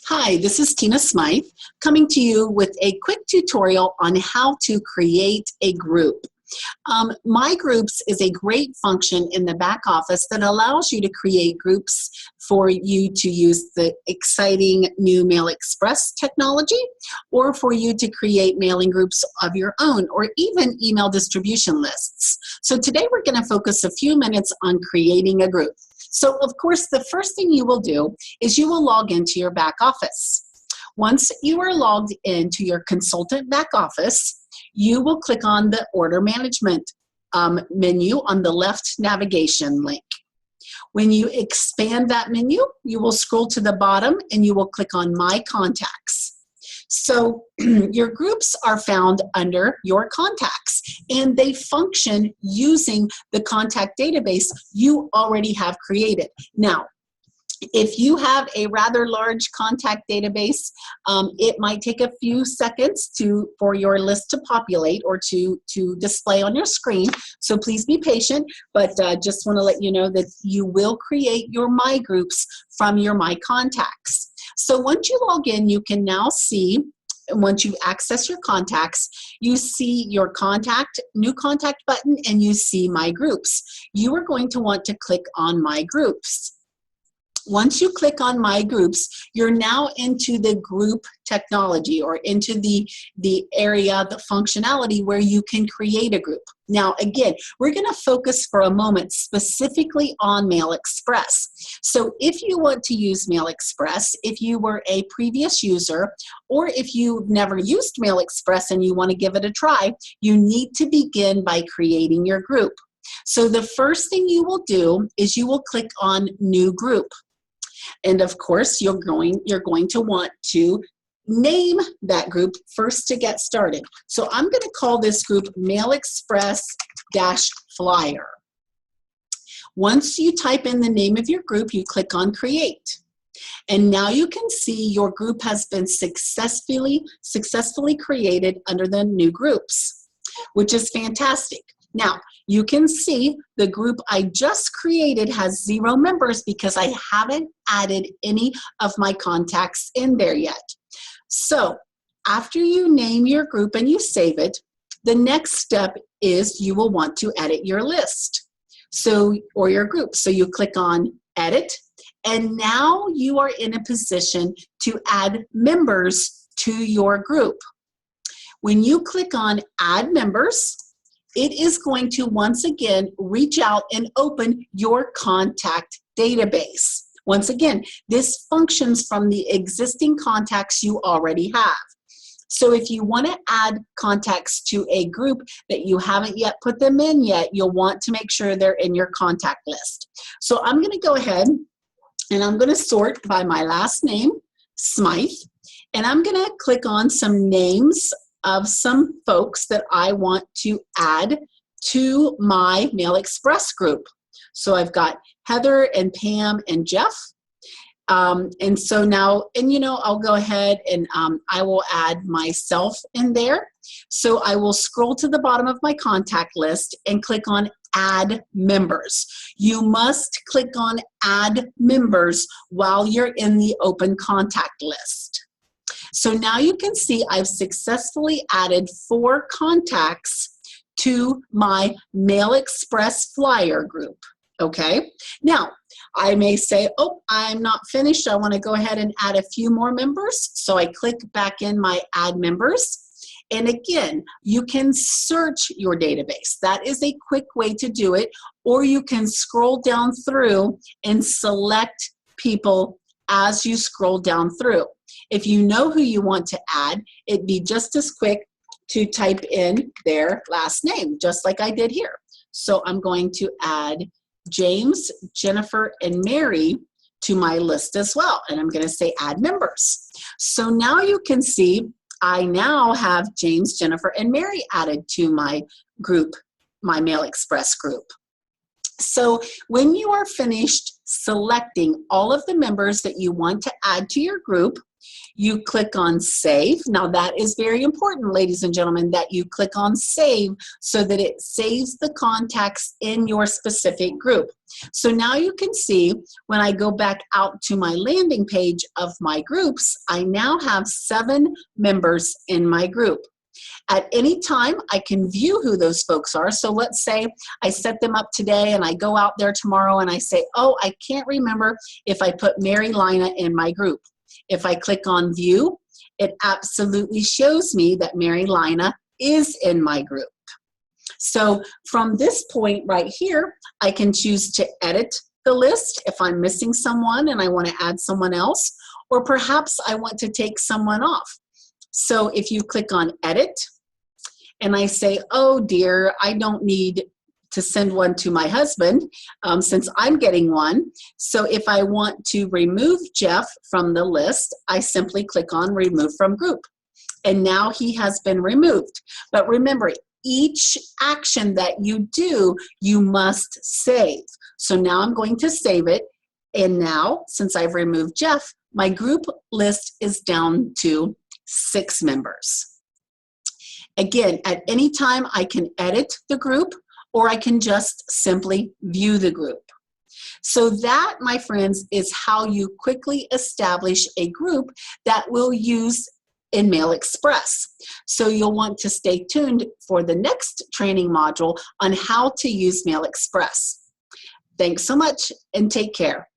Hi, this is Tina Smythe coming to you with a quick tutorial on how to create a group. My Groups is a great function in the back office that allows you to create groups for you to use the exciting new Mail Express technology, or for you to create mailing groups of your own, or even email distribution lists. So today we're going to focus a few minutes on creating a group. So of course, the first thing you will do is you will log into your back office. Once you are logged into your consultant back office, you will click on the order management menu on the left navigation link. When you expand that menu, you will scroll to the bottom and you will click on My Contacts. So your groups are found under your contacts, and they function using the contact database you already have created. Now, if you have a rather large contact database, it might take a few seconds for your list to populate or to display on your screen. So please be patient, but just want to let you know that you will create your My Groups from your My Contacts. So once you log in, you can now see, once you access your contacts, you see your new contact button, and you see My Groups. You are going to want to click on My Groups. Once you click on My Groups, you're now into the group technology, or into the area, the functionality where you can create a group. Now, again, we're going to focus for a moment specifically on Mail Express. So if you want to use Mail Express, if you were a previous user, or if you've never used Mail Express and you want to give it a try, you need to begin by creating your group. So the first thing you will do is you will click on New Group. And of course, you're going to want to name that group first to get started. So I'm going to call this group Mail Express-Flyer. Once you type in the name of your group, you click on Create. And now you can see your group has been successfully created under the New Groups, which is fantastic. Now, you can see the group I just created has 0 members because I haven't added any of my contacts in there yet. So after you name your group and you save it, the next step is you will want to edit your list, or your group. So you click on Edit, and now you are in a position to add members to your group. When you click on Add Members, it is going to once again reach out and open your contact database. Once again, this functions from the existing contacts you already have. So if you want to add contacts to a group that you haven't yet put them in yet, you'll want to make sure they're in your contact list. So I'm going to go ahead and I'm going to sort by my last name, Smythe, and I'm going to click on some names of some folks that I want to add to my Mail Express group. So I've got Heather and Pam and Jeff. And so now, I'll go ahead and I will add myself in there. So I will scroll to the bottom of my contact list and click on Add Members. You must click on Add Members while you're in the open contact list. So now you can see I've successfully added 4 contacts to my Mail Express Flyer group, okay? Now, I may say, oh, I'm not finished. I want to go ahead and add a few more members. So I click back in my Add Members. And again, you can search your database. That is a quick way to do it. Or you can scroll down through and select people as you scroll down through. If you know who you want to add, it'd be just as quick to type in their last name, just like I did here. So I'm going to add James, Jennifer, and Mary to my list as well. And I'm going to say Add Members. So now you can see I now have James, Jennifer, and Mary added to my group, my Mail Express group. So when you are finished selecting all of the members that you want to add to your group, You click on save. Now that is very important, ladies and gentlemen, that you click on save so that it saves the contacts in your specific group. So now you can see when I go back out to my landing page of my groups, I now have 7 members in my group. At any time, I can view who those folks are. So let's say I set them up today and I go out there tomorrow and I say, oh, I can't remember if I put Mary Lina in my group. If I click on view, it absolutely shows me that Mary Lina is in my group. So from this point right here, I can choose to edit the list if I'm missing someone and I want to add someone else, or perhaps I want to take someone off. So if you click on edit and I say, oh dear, I don't need to send one to my husband since I'm getting one. So if I want to remove Jeff from the list, I simply click on remove from group. And now he has been removed. But remember, each action that you do, you must save. So now I'm going to save it. And now, since I've removed Jeff, my group list is down to 6 members. Again, at any time I can edit the group or I can just simply view the group. So that, my friends, is how you quickly establish a group that we'll use in MailExpress. So you'll want to stay tuned for the next training module on how to use MailExpress. Thanks so much and take care.